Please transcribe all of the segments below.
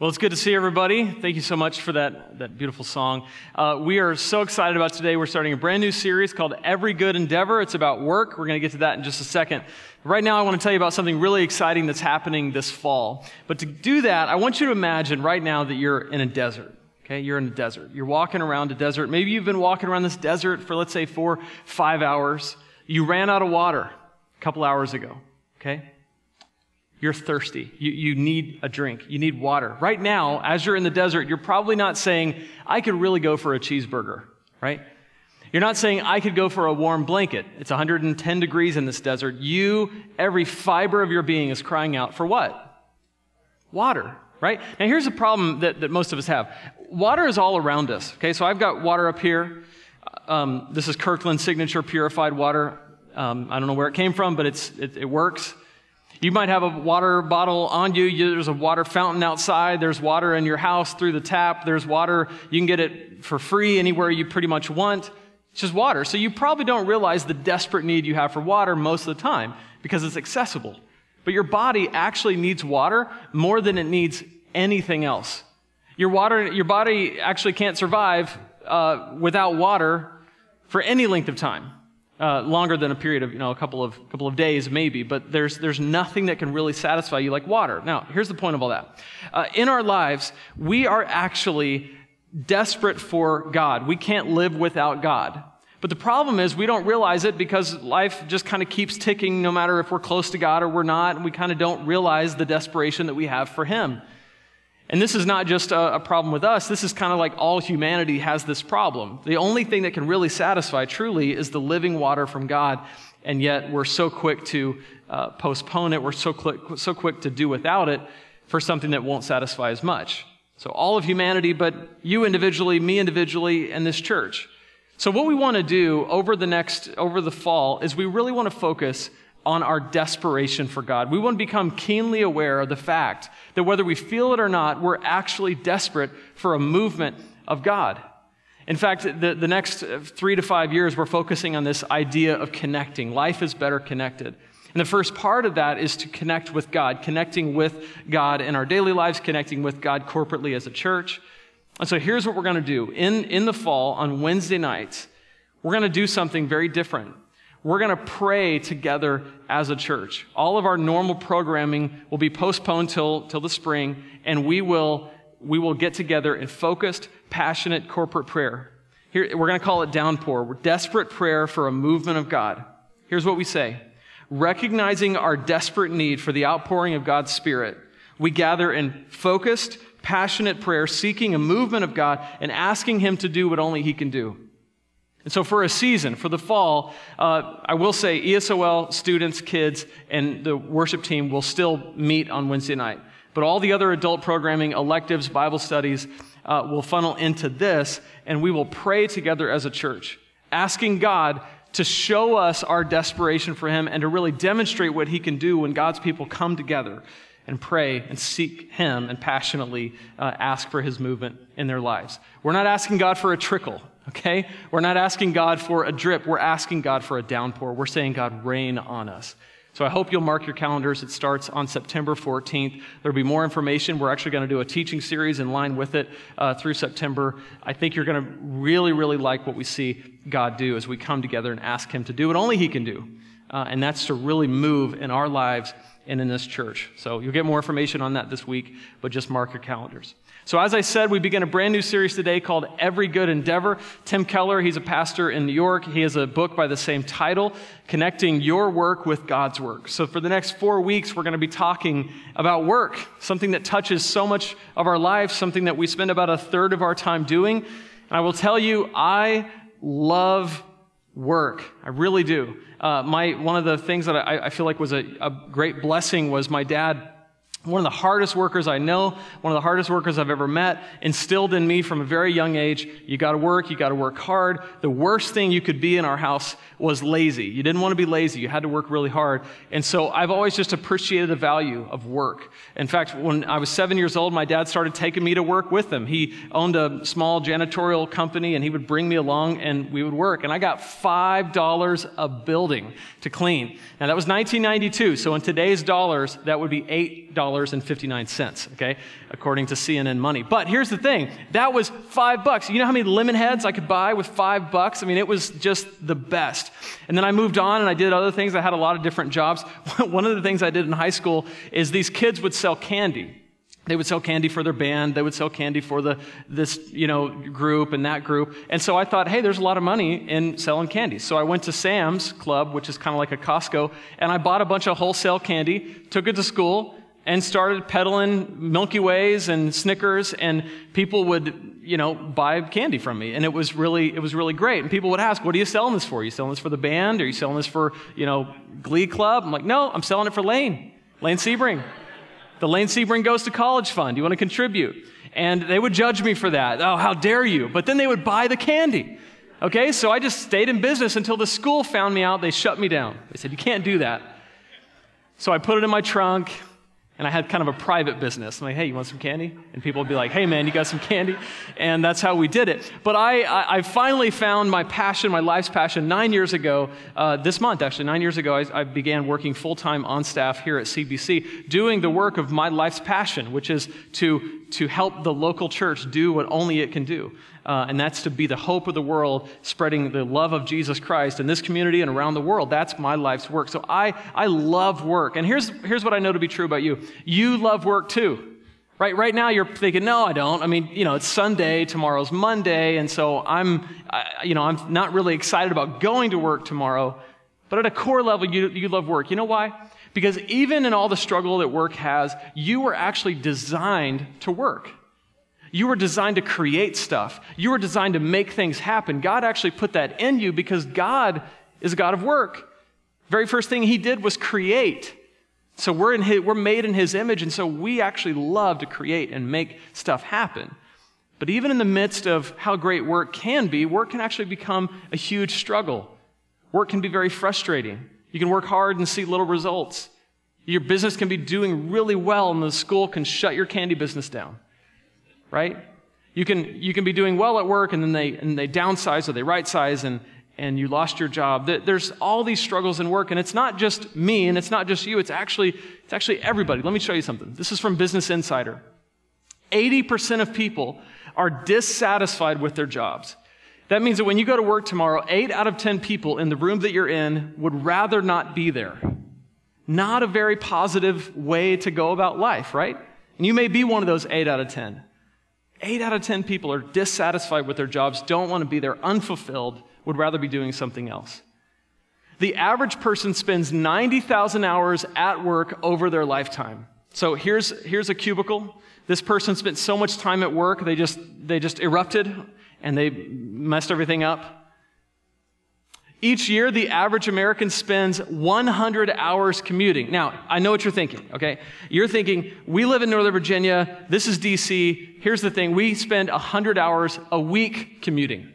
Well, it's good to see everybody. Thank you so much for that beautiful song. We are so excited about today. We're starting a brand new series called Every Good Endeavor. It's about work. We're going to get to that in just a second. Right now, I want to tell you about something really exciting that's happening this fall. But to do that, I want you to imagine right now that you're in a desert. Okay, you're in a desert. You're walking around a desert. Maybe you've been walking around this desert for, let's say, 4-5 hours. You ran out of water a couple hours ago. Okay? You're thirsty. You need a drink. You need water. Right now, as you're in the desert, you're probably not saying, I could really go for a cheeseburger, right? You're not saying, I could go for a warm blanket. It's 110 degrees in this desert. Every fiber of your being is crying out for what? Water, right? Now, here's a problem that most of us have. Water is all around us, okay? So I've got water up here. This is Kirkland's Signature Purified Water. I don't know where it came from, but it works. You might have a water bottle on you. There's a water fountain outside. There's water in your house through the tap. There's water. You can get it for free anywhere you pretty much want. It's just water. So you probably don't realize the desperate need you have for water most of the time because it's accessible. But your body actually needs water more than it needs anything else. Your body actually can't survive without water for any length of time. Longer than a period of, a couple of days maybe, but there's nothing that can really satisfy you like water. Now, here's the point of all that. In our lives, we are actually desperate for God. We can't live without God. But the problem is we don't realize it because life just kind of keeps ticking no matter if we're close to God or we're not, and we kind of don't realize the desperation that we have for Him. And this is not just a problem with us. This is kind of like all humanity has this problem. The only thing that can really satisfy truly is the living water from God, and yet we're so quick to postpone it. We're so quick to do without it for something that won't satisfy as much. So all of humanity, but you individually, me individually, and this church. So what we want to do over the fall is we really want to focus on our desperation for God. We want to become keenly aware of the fact that whether we feel it or not, we're actually desperate for a movement of God. In fact, the next 3 to 5 years, we're focusing on this idea of connecting. Life is better connected. And the first part of that is to connect with God, connecting with God in our daily lives, connecting with God corporately as a church. And so here's what we're going to do. In the fall, on Wednesday nights, we're going to do something very different. We're going to pray together as a church. All of our normal programming will be postponed till the spring, and we will get together in focused, passionate corporate prayer. Here, we're going to call it downpour. We're desperate prayer for a movement of God. Here's what we say. Recognizing our desperate need for the outpouring of God's Spirit, we gather in focused, passionate prayer, seeking a movement of God and asking Him to do what only He can do. And so for a season, for the fall, I will say ESOL students, kids, and the worship team will still meet on Wednesday night. But all the other adult programming, electives, Bible studies will funnel into this, and we will pray together as a church, asking God to show us our desperation for Him and to really demonstrate what He can do when God's people come together and pray and seek Him and passionately ask for His movement in their lives. We're not asking God for a trickle. Okay? We're not asking God for a drip. We're asking God for a downpour. We're saying, God, rain on us. So I hope you'll mark your calendars. It starts on September 14th. There'll be more information. We're actually going to do a teaching series in line with it through September. I think you're going to really, really like what we see God do as we come together and ask Him to do what only He can do. And that's to really move in our lives and in this church. So you'll get more information on that this week, but just mark your calendars. So as I said, we begin a brand new series today called Every Good Endeavor. Tim Keller, he's a pastor in New York. He has a book by the same title, Connecting Your Work with God's Work. So for the next 4 weeks, we're going to be talking about work, something that touches so much of our life, something that we spend about a third of our time doing. And I will tell you, I love work. I really do. One of the things that I feel like was a great blessing was my dad. One of the hardest workers I know, one of the hardest workers I've ever met, instilled in me from a very young age, you got to work hard. The worst thing you could be in our house was lazy. You didn't want to be lazy. You had to work really hard. And so I've always just appreciated the value of work. In fact, when I was 7 years old, my dad started taking me to work with him. He owned a small janitorial company, and he would bring me along, and we would work. And I got $5 a building to clean. Now, that was 1992, so in today's dollars, that would be $8 $5.59, okay, according to CNN Money. But here's the thing. That was $5. You know how many lemon heads I could buy with $5? I mean, it was just the best. And then I moved on and I did other things. I had a lot of different jobs. One of the things I did in high school is these kids would sell candy. They would sell candy for their band. They would sell candy for this group and that group. And so I thought, hey, there's a lot of money in selling candy. So I went to Sam's Club, which is kind of like a Costco, and I bought a bunch of wholesale candy, took it to school, and started peddling Milky Ways and Snickers, and people would, buy candy from me. And it was really great. And people would ask, what are you selling this for? Are you selling this for the band? Are you selling this for, Glee Club? I'm like, no, I'm selling it for Lane Sebring. The Lane Sebring Goes to College Fund. You want to contribute? And they would judge me for that. Oh, how dare you? But then they would buy the candy. Okay, so I just stayed in business until the school found me out. They shut me down. They said, you can't do that. So I put it in my trunk, and I had kind of a private business. I'm like, hey, you want some candy? And people would be like, hey, man, you got some candy? And that's how we did it. But I finally found my passion, my life's passion, 9 years ago, this month, actually. 9 years ago, I began working full-time on staff here at CBC, doing the work of my life's passion, which is to help the local church do what only it can do. And that's to be the hope of the world, spreading the love of Jesus Christ in this community and around the world. That's my life's work. So I love work. And here's what I know to be true about you. You love work too. Right now you're thinking, no, I don't. I mean, it's Sunday, tomorrow's Monday, and so I'm not really excited about going to work tomorrow. But at a core level, you love work. You know why? Because even in all the struggle that work has, you were actually designed to work. You were designed to create stuff. You were designed to make things happen. God actually put that in you because God is a God of work. Very first thing he did was create. So we're made in his image, and so we actually love to create and make stuff happen. But even in the midst of how great work can be, work can actually become a huge struggle. Work can be very frustrating. You can work hard and see little results. Your business can be doing really well, and the school can shut your candy business down. Right? You can be doing well at work, and then they downsize or they right-size, and you lost your job. There's all these struggles in work, and it's not just me, and it's not just you. It's actually everybody. Let me show you something. This is from Business Insider. 80% of people are dissatisfied with their jobs. That means that when you go to work tomorrow, 8 out of 10 people in the room that you're in would rather not be there. Not a very positive way to go about life, right? And you may be one of those 8 out of 10. 8 out of 10 people are dissatisfied with their jobs, don't want to be there, unfulfilled, would rather be doing something else. The average person spends 90,000 hours at work over their lifetime. So here's a cubicle. This person spent so much time at work, they just erupted and they messed everything up. Each year, the average American spends 100 hours commuting. Now, I know what you're thinking, okay? You're thinking, we live in Northern Virginia, this is D.C., here's the thing, we spend 100 hours a week commuting.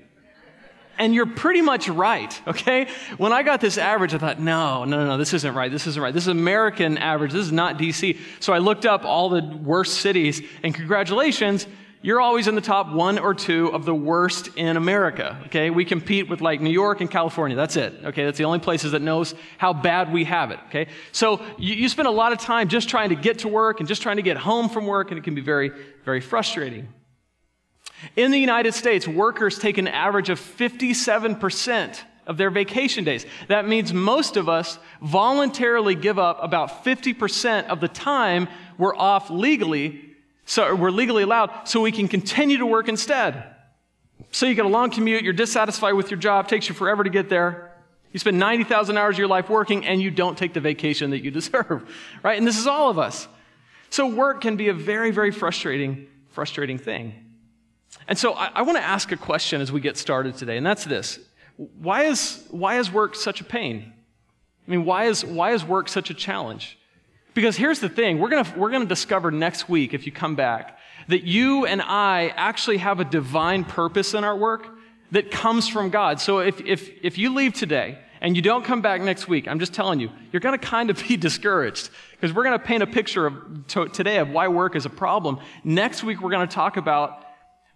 And you're pretty much right, okay? When I got this average, I thought, no, this isn't right. This is American average. This is not D.C. So I looked up all the worst cities, and congratulations, you're always in the top 1 or 2 of the worst in America, okay? We compete with like New York and California. That's it, okay? That's the only places that knows how bad we have it, okay? So you spend a lot of time just trying to get to work and just trying to get home from work, and it can be very, very frustrating. In the United States, workers take an average of 57% of their vacation days. That means most of us voluntarily give up about 50% of the time we're off legally, so we're legally allowed, so we can continue to work instead. So you get a long commute, you're dissatisfied with your job, takes you forever to get there. You spend 90,000 hours of your life working, and you don't take the vacation that you deserve, right? And this is all of us. So work can be a very, very frustrating thing. And so I want to ask a question as we get started today, and that's this. Why is work such a pain? I mean, why is work such a challenge? Because here's the thing, we're gonna discover next week, if you come back, that you and I actually have a divine purpose in our work that comes from God. So if you leave today and you don't come back next week, I'm just telling you, you're gonna kind of be discouraged, because we're gonna paint a picture today of why work is a problem. Next week, we're gonna talk about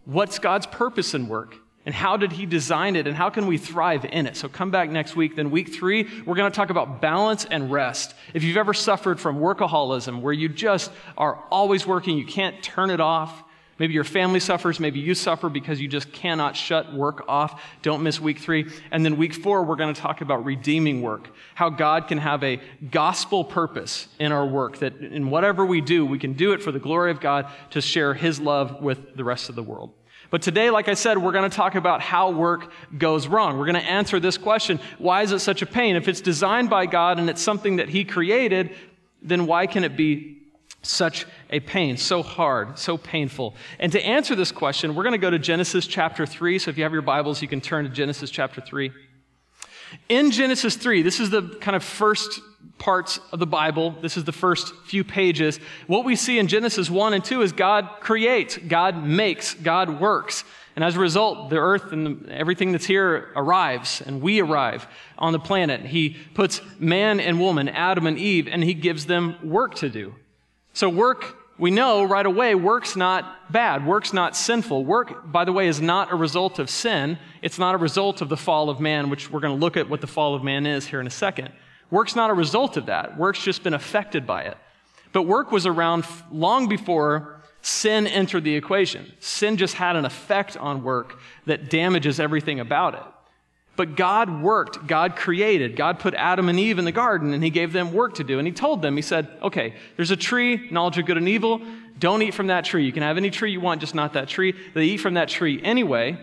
what's God's purpose in work. And how did he design it? And how can we thrive in it? So come back next week. Then week 3, we're going to talk about balance and rest. If you've ever suffered from workaholism, where you just are always working, you can't turn it off. Maybe your family suffers, maybe you suffer because you just cannot shut work off. Don't miss week 3. And then week 4, we're going to talk about redeeming work, how God can have a gospel purpose in our work, that in whatever we do, we can do it for the glory of God to share his love with the rest of the world. But today, like I said, we're going to talk about how work goes wrong. We're going to answer this question: why is it such a pain? If it's designed by God and it's something that he created, then why can it be such a pain, so hard, so painful? And to answer this question, we're going to go to Genesis chapter 3. So if you have your Bibles, you can turn to Genesis chapter 3. In Genesis 3, this is the kind of first parts of the Bible. This is the first few pages. What we see in Genesis 1 and 2 is God creates, God makes, God works. And as a result, the earth and everything that's here arrives, and we arrive on the planet. He puts man and woman, Adam and Eve, and he gives them work to do. So work, we know right away, work's not bad. Work's not sinful. Work, by the way, is not a result of sin. It's not a result of the fall of man, which we're going to look at what the fall of man is here in a second. Work's not a result of that. Work's just been affected by it. But work was around long before sin entered the equation. Sin just had an effect on work that damages everything about it. But God worked, God created, God put Adam and Eve in the garden, and he gave them work to do. And he told them, he said, okay, there's a tree, knowledge of good and evil. Don't eat from that tree. You can have any tree you want, just not that tree. They eat from that tree anyway,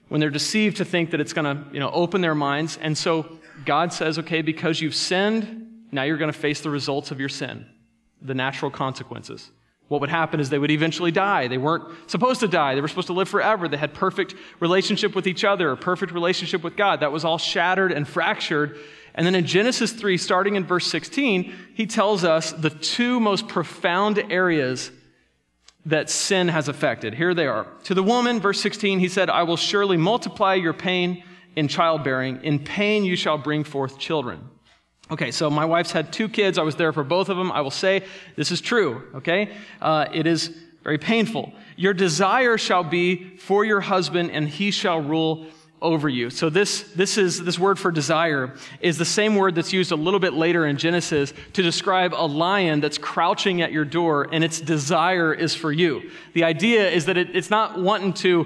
when they're deceived to think that it's going to, open their minds. And so God says, okay, because you've sinned, now you're going to face the results of your sin, the natural consequences. What would happen is they would eventually die. They weren't supposed to die. They were supposed to live forever. They had perfect relationship with each other, a perfect relationship with God. That was all shattered and fractured. And then in Genesis 3, starting in verse 16, he tells us the 2 most profound areas that sin has affected. Here they are. To the woman, verse 16, he said, I will surely multiply your pain in childbearing. In pain you shall bring forth children. Okay, so my wife's had 2 kids. I was there for both of them. I will say this is true, okay? It is very painful. Your desire shall be for your husband, and he shall rule over you. So this word for desire is the same word that's used a little bit later in Genesis to describe a lion that's crouching at your door, and its desire is for you. The idea is that it's not wanting to,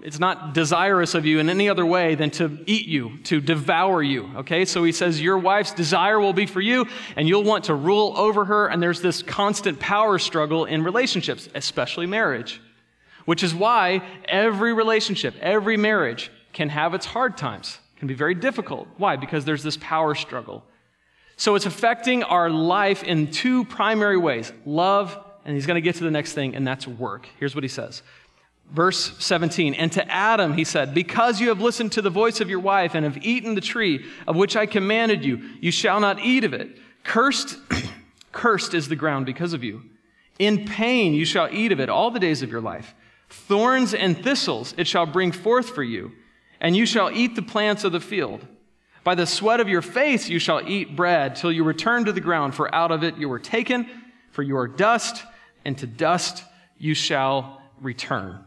it's not desirous of you in any other way than to eat you, to devour you, okay? So he says your wife's desire will be for you, and you'll want to rule over her, and there's this constant power struggle in relationships, especially marriage, which is why every relationship, every marriage can have its hard times, can be very difficult. Why? Because there's this power struggle. So it's affecting our life in 2 primary ways: love, and he's going to get to the next thing, and that's work. Here's what he says. Verse 17, and to Adam he said, because you have listened to the voice of your wife and have eaten the tree of which I commanded you, you shall not eat of it. Cursed is the ground because of you. In pain you shall eat of it all the days of your life. Thorns and thistles it shall bring forth for you, and you shall eat the plants of the field. By the sweat of your face you shall eat bread till you return to the ground, for out of it you were taken, for you are dust, and to dust you shall return.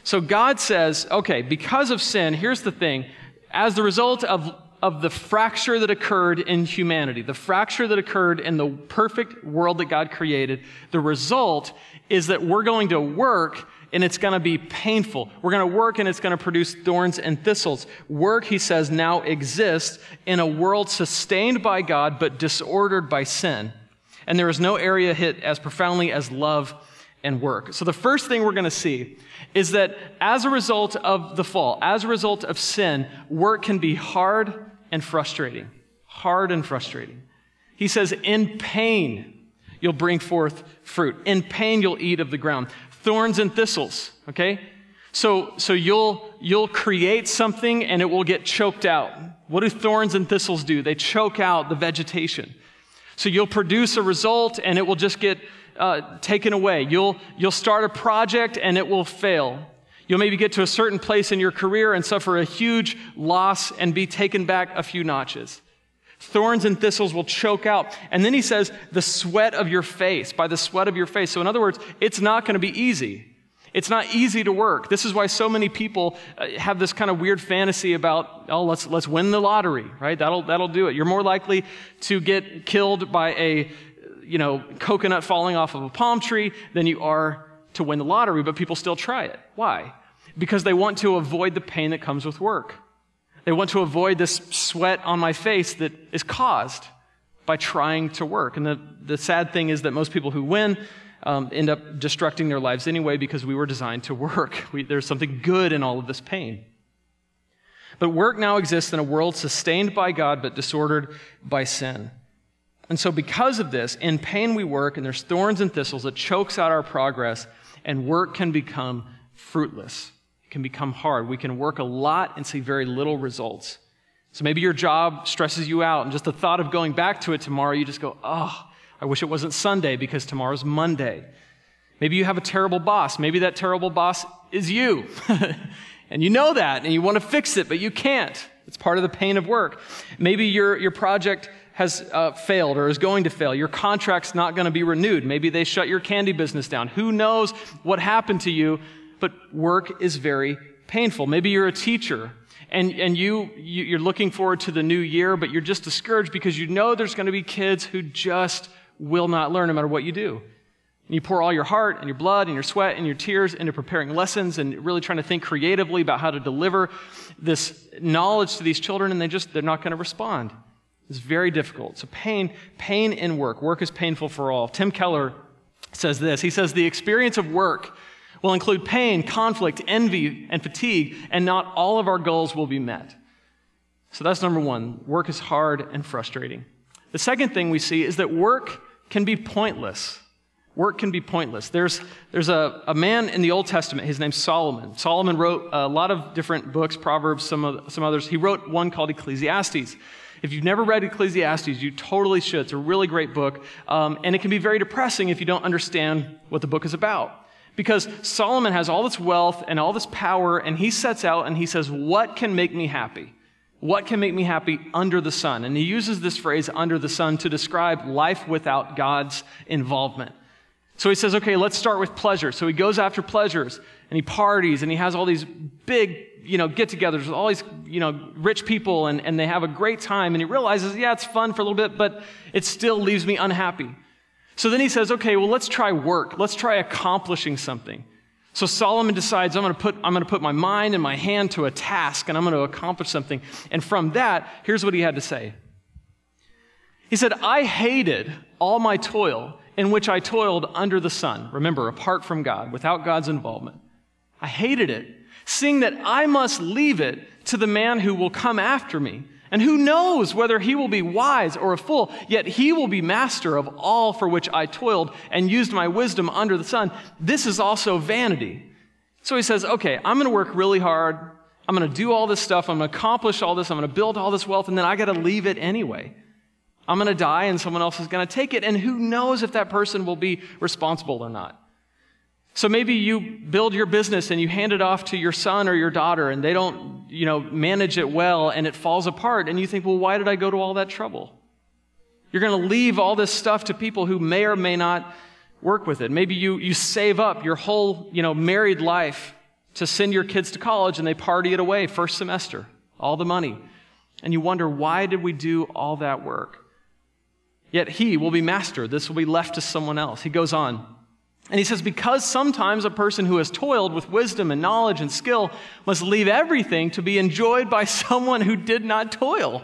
So God says, okay, because of sin, here's the thing. As the result of the fracture that occurred in humanity, the fracture that occurred in the perfect world that God created, the result is that we're going to work and it's going to be painful. We're going to work and it's going to produce thorns and thistles. Work, he says, now exists in a world sustained by God but disordered by sin. And there is no area hit as profoundly as love and work. So the first thing we're going to see is that as a result of the fall, as a result of sin, work can be hard and frustrating. Hard and frustrating. He says, in pain, you'll bring forth fruit. In pain, you'll eat of the ground. Thorns and thistles, okay? So you'll create something and it will get choked out. What do thorns and thistles do? They choke out the vegetation. So you'll produce a result and it will just get taken away. You'll start a project and it will fail. You'll maybe get to a certain place in your career and suffer a huge loss and be taken back a few notches. Thorns and thistles will choke out. And then he says, the sweat of your face, by the sweat of your face. So in other words, it's not going to be easy. It's not easy to work. This is why so many people have this kind of weird fantasy about, oh, let's win the lottery, right? That'll do it. You're more likely to get killed by a, coconut falling off of a palm tree than you are to win the lottery, but people still try it. Why? Because they want to avoid the pain that comes with work. They want to avoid this sweat on my face that is caused by trying to work. And the sad thing is that most people who win end up destructing their lives anyway because we were designed to work. There's something good in all of this pain. But work now exists in a world sustained by God but disordered by sin. And so because of this, in pain we work, and there's thorns and thistles that chokes out our progress, and work can become fruitless. It can become hard. We can work a lot and see very little results. So maybe your job stresses you out, and just the thought of going back to it tomorrow, you just go, oh, I wish it wasn't Sunday because tomorrow's Monday. Maybe you have a terrible boss. Maybe that terrible boss is you. And you know that, and you want to fix it, but you can't. It's part of the pain of work. Maybe your project has failed or is going to fail. Your contract's not going to be renewed. Maybe they shut your candy business down. Who knows what happened to you, but work is very painful. Maybe you're a teacher, and you're looking forward to the new year, but you're just discouraged because you know there's going to be kids who just will not learn no matter what you do. And you pour all your heart and your blood and your sweat and your tears into preparing lessons and really trying to think creatively about how to deliver this knowledge to these children, and they're not going to respond. It's very difficult. So pain in work. Work is painful for all. Tim Keller says this. He says, the experience of work will include pain, conflict, envy, and fatigue, and not all of our goals will be met. So that's number one. Work is hard and frustrating. The second thing we see is that work can be pointless. Work can be pointless. There's a man in the Old Testament. His name's Solomon. Solomon wrote a lot of different books, Proverbs, some others. He wrote one called Ecclesiastes. If you've never read Ecclesiastes, you totally should. It's a really great book, and it can be very depressing if you don't understand what the book is about. Because Solomon has all this wealth and all this power, and he sets out and he says, what can make me happy? What can make me happy under the sun? And he uses this phrase, under the sun, to describe life without God's involvement. So he says, okay, let's start with pleasure. So he goes after pleasures, and he parties, and he has all these big, get-togethers with all these, rich people, and they have a great time, and he realizes, yeah, it's fun for a little bit, but it still leaves me unhappy. So then he says, okay, well, let's try work. Let's try accomplishing something. So Solomon decides, I'm going to put my mind and my hand to a task, and I'm going to accomplish something. And from that, here's what he had to say. He said, I hated all my toil in which I toiled under the sun. Remember, apart from God, without God's involvement. I hated it, seeing that I must leave it to the man who will come after me. And who knows whether he will be wise or a fool, yet he will be master of all for which I toiled and used my wisdom under the sun. This is also vanity. So he says, okay, I'm going to work really hard. I'm going to do all this stuff. I'm going to accomplish all this. I'm going to build all this wealth, and then I got to leave it anyway. I'm going to die, and someone else is going to take it, and who knows if that person will be responsible or not. So maybe you build your business and you hand it off to your son or your daughter, and they don't, manage it well, and it falls apart, and you think, well, why did I go to all that trouble? You're going to leave all this stuff to people who may or may not work with it. Maybe you save up your whole, married life to send your kids to college, and they party it away first semester, all the money. And you wonder, why did we do all that work? Yet he will be master. This will be left to someone else. He goes on. And he says, because sometimes a person who has toiled with wisdom and knowledge and skill must leave everything to be enjoyed by someone who did not toil.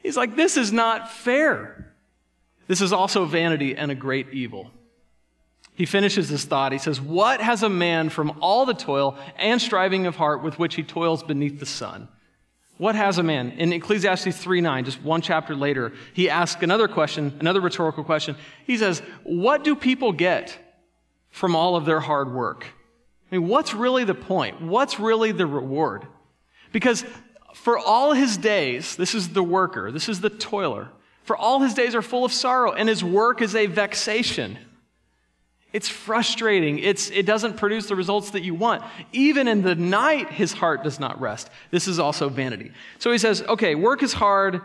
He's like, this is not fair. This is also vanity and a great evil. He finishes this thought. He says, what has a man from all the toil and striving of heart with which he toils beneath the sun? What has a man? In Ecclesiastes 3:9, just one chapter later, he asks another question, another rhetorical question. He says, what do people get from all of their hard work? I mean, what's really the point? What's really the reward? Because for all his days, this is the worker, this is the toiler, for all his days are full of sorrow, and his work is a vexation. It's frustrating. It doesn't produce the results that you want. Even in the night, his heart does not rest. This is also vanity. So he says, okay, work is hard,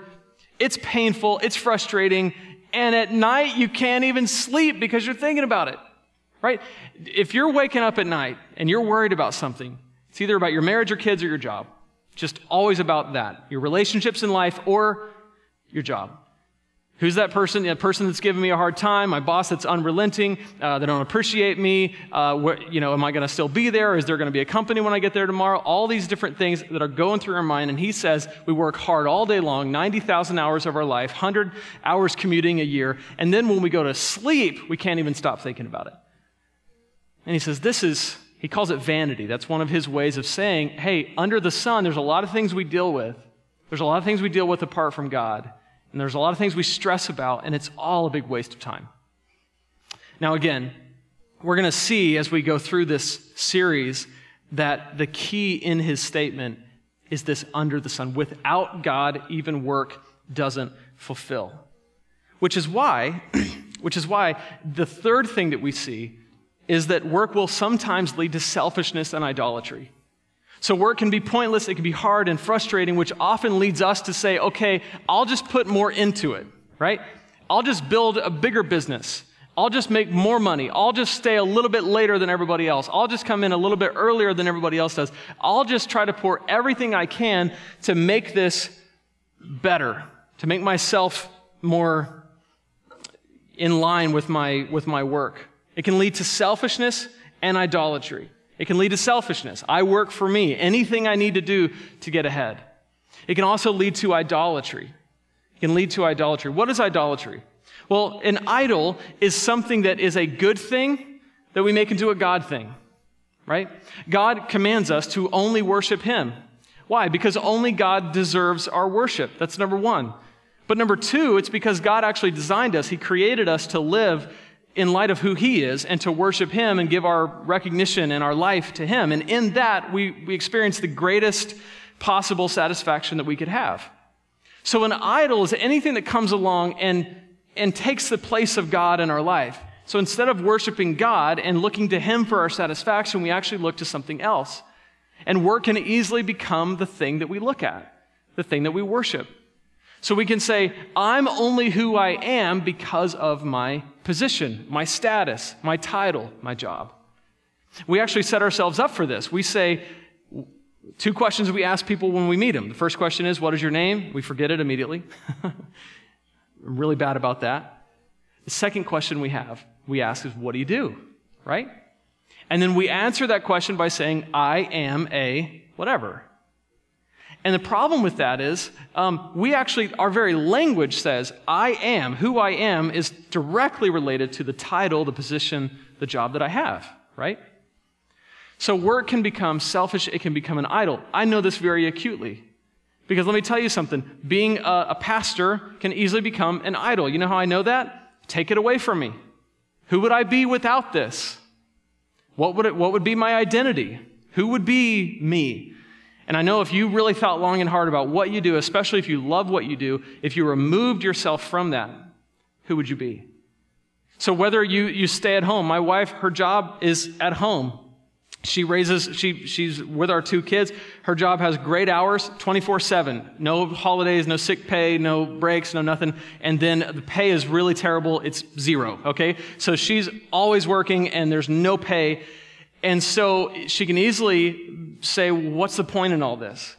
it's painful, it's frustrating, and at night you can't even sleep because you're thinking about it. right? If you're waking up at night and you're worried about something, it's either about your marriage or kids or your job. Just always about that. Your relationships in life or your job. Who's that person? The person that's giving me a hard time, my boss that's unrelenting, they don't appreciate me, am I going to still be there? Is there going to be a company when I get there tomorrow? All these different things that are going through our mind. And he says we work hard all day long, 90,000 hours of our life, 100 hours commuting a year. And then when we go to sleep, we can't even stop thinking about it. And he says he calls it vanity. That's one of his ways of saying, hey, under the sun, there's a lot of things we deal with. There's a lot of things we deal with apart from God. And there's a lot of things we stress about, and it's all a big waste of time. Now again, we're going to see as we go through this series that the key in his statement is this under the sun. Without God, even work doesn't fulfill. Which is why the third thing that we see is that work will sometimes lead to selfishness and idolatry. So work can be pointless, it can be hard and frustrating, which often leads us to say, okay, I'll just put more into it, right? I'll just build a bigger business. I'll just make more money. I'll just stay a little bit later than everybody else. I'll just come in a little bit earlier than everybody else does. I'll just try to pour everything I can to make this better, to make myself more in line with my work. It can lead to selfishness and idolatry. It can lead to selfishness. I work for me. Anything I need to do to get ahead. It can also lead to idolatry. It can lead to idolatry. What is idolatry? Well, an idol is something that is a good thing that we make into a God thing, right? God commands us to only worship Him. Why? Because only God deserves our worship. That's number one. But number two, it's because God actually designed us. He created us to live in light of who He is and to worship Him and give our recognition and our life to Him. And in that, we experience the greatest possible satisfaction that we could have. So an idol is anything that comes along and takes the place of God in our life. So instead of worshiping God and looking to Him for our satisfaction, we actually look to something else. And work can easily become the thing that we look at, the thing that we worship. So we can say, I'm only who I am because of my position, my status, my title, my job. We actually set ourselves up for this. We say, two questions we ask people when we meet them. The first question is, what is your name? We forget it immediately. I'm really bad about that. The second question we ask is, what do you do? Right? And then we answer that question by saying, I am a whatever. And the problem with that is, our very language says, I am, who I am is directly related to the title, the position, the job that I have, right? So work can become selfish, it can become an idol. I know this very acutely. Because let me tell you something, being a pastor can easily become an idol. You know how I know that? Take it away from me. Who would I be without this? What would be my identity? Who would be me? And I know if you really thought long and hard about what you do, especially if you love what you do, if you removed yourself from that, who would you be? So whether you stay at home, my wife, her job is at home. She's with our two kids. Her job has great hours, 24/7. No holidays, no sick pay, no breaks, no nothing. And then the pay is really terrible. It's zero, okay? So she's always working and there's no pay. And so she can easily say, what's the point in all this?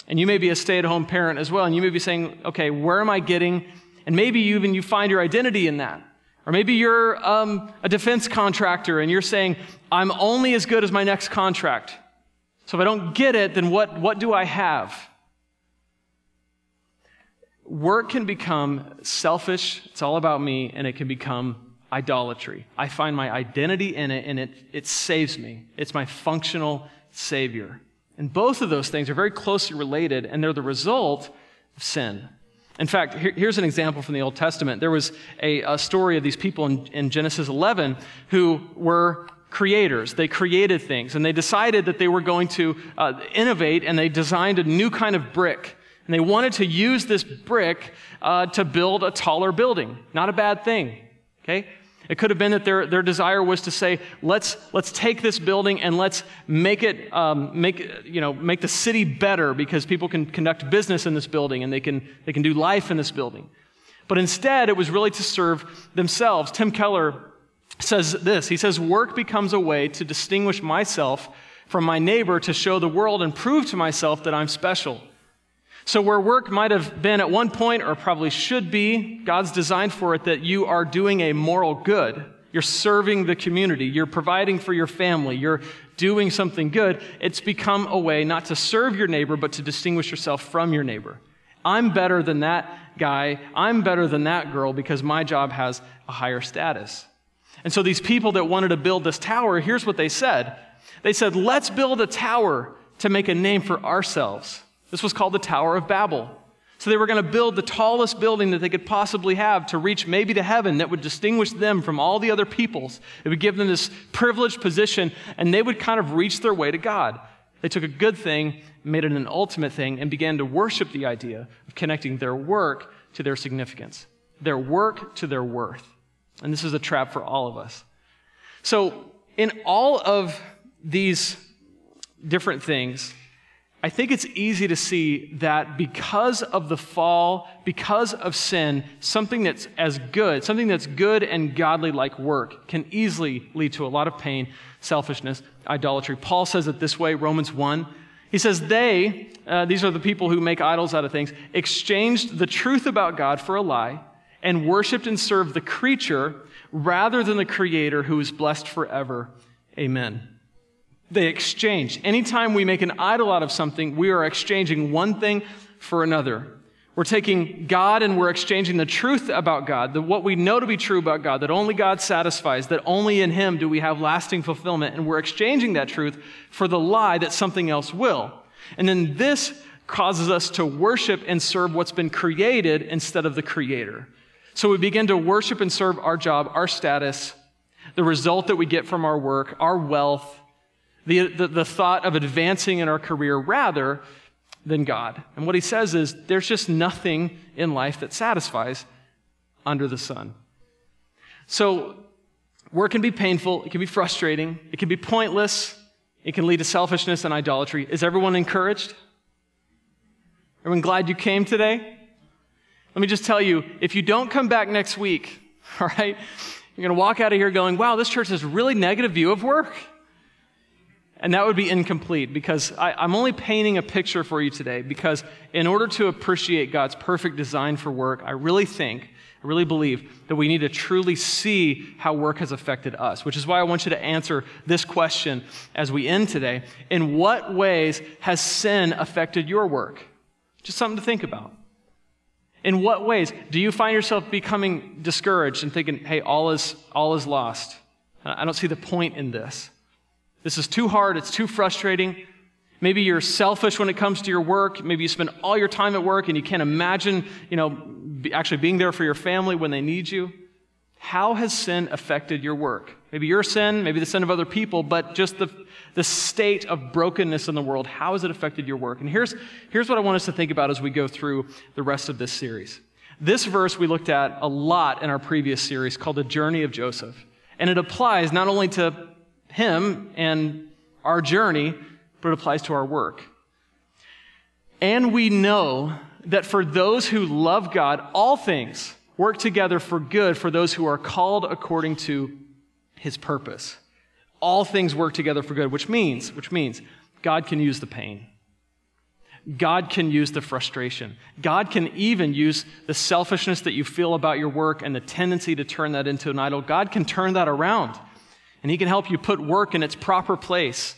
And you may be a stay-at-home parent as well, and you may be saying, okay, where am I getting? And maybe you find your identity in that. Or maybe you're a defense contractor, and you're saying, I'm only as good as my next contract. So if I don't get it, then what do I have? Work can become selfish, it's all about me, and it can become idolatry. I find my identity in it, and it saves me. It's my functional savior. And both of those things are very closely related, and they're the result of sin. In fact, here's an example from the Old Testament. There was a story of these people in Genesis 11 who were creators. They created things, and they decided that they were going to innovate, and they designed a new kind of brick. And they wanted to use this brick to build a taller building. Not a bad thing. Okay? It could have been that their desire was to say, let's take this building and let's make the city better because people can conduct business in this building and they can do life in this building. But instead, it was really to serve themselves. Tim Keller says this. He says, work becomes a way to distinguish myself from my neighbor, to show the world and prove to myself that I'm special. So where work might have been at one point, or probably should be, God's designed for it that you are doing a moral good. You're serving the community. You're providing for your family. You're doing something good. It's become a way not to serve your neighbor, but to distinguish yourself from your neighbor. I'm better than that guy. I'm better than that girl because my job has a higher status. And so these people that wanted to build this tower, here's what they said. They said, let's build a tower to make a name for ourselves. This was called the Tower of Babel. So they were going to build the tallest building that they could possibly have to reach maybe to heaven that would distinguish them from all the other peoples. It would give them this privileged position, and they would kind of reach their way to God. They took a good thing, made it an ultimate thing, and began to worship the idea of connecting their work to their significance, their work to their worth. And this is a trap for all of us. So in all of these different things, I think it's easy to see that because of the fall, because of sin, something that's good and godly like work can easily lead to a lot of pain, selfishness, idolatry. Paul says it this way, Romans 1. He says, these are the people who make idols out of things, exchanged the truth about God for a lie and worshiped and served the creature rather than the Creator who is blessed forever. Amen. They exchange. Anytime we make an idol out of something, we are exchanging one thing for another. We're taking God and we're exchanging the truth about God, what we know to be true about God, that only God satisfies, that only in Him do we have lasting fulfillment, and we're exchanging that truth for the lie that something else will. And then this causes us to worship and serve what's been created instead of the Creator. So we begin to worship and serve our job, our status, the result that we get from our work, our wealth, the thought of advancing in our career rather than God. And what he says is there's just nothing in life that satisfies under the sun. So work can be painful, it can be frustrating, it can be pointless, it can lead to selfishness and idolatry. Is everyone encouraged? Everyone glad you came today? Let me just tell you, if you don't come back next week, all right, you're going to walk out of here going, wow, this church has a really negative view of work. And that would be incomplete, because I'm only painting a picture for you today, because in order to appreciate God's perfect design for work, I really believe that we need to truly see how work has affected us, which is why I want you to answer this question as we end today. In what ways has sin affected your work? Just something to think about. In what ways do you find yourself becoming discouraged and thinking, hey, all is lost? I don't see the point in this. This is too hard. It's too frustrating. Maybe you're selfish when it comes to your work. Maybe you spend all your time at work and you can't imagine, actually being there for your family when they need you. How has sin affected your work? Maybe your sin, maybe the sin of other people, but just the state of brokenness in the world. How has it affected your work? And here's what I want us to think about as we go through the rest of this series. This verse we looked at a lot in our previous series called The Journey of Joseph. And it applies not only to him and our journey, but it applies to our work. And we know that for those who love God, all things work together for good for those who are called according to His purpose. All things work together for good, which means God can use the pain. God can use the frustration. God can even use the selfishness that you feel about your work and the tendency to turn that into an idol. God can turn that around. And He can help you put work in its proper place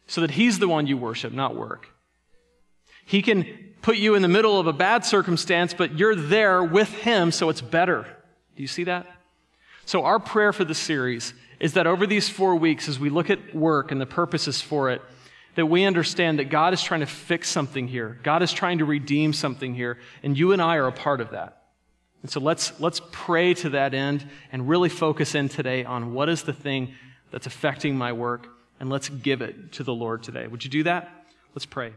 so that He's the one you worship, not work. He can put you in the middle of a bad circumstance, but you're there with Him, so it's better. Do you see that? So our prayer for this series is that over these 4 weeks, as we look at work and the purposes for it, that we understand that God is trying to fix something here. God is trying to redeem something here, and you and I are a part of that. And so let's pray to that end and really focus in today on what is the thing that's affecting my work, and let's give it to the Lord today. Would you do that? Let's pray.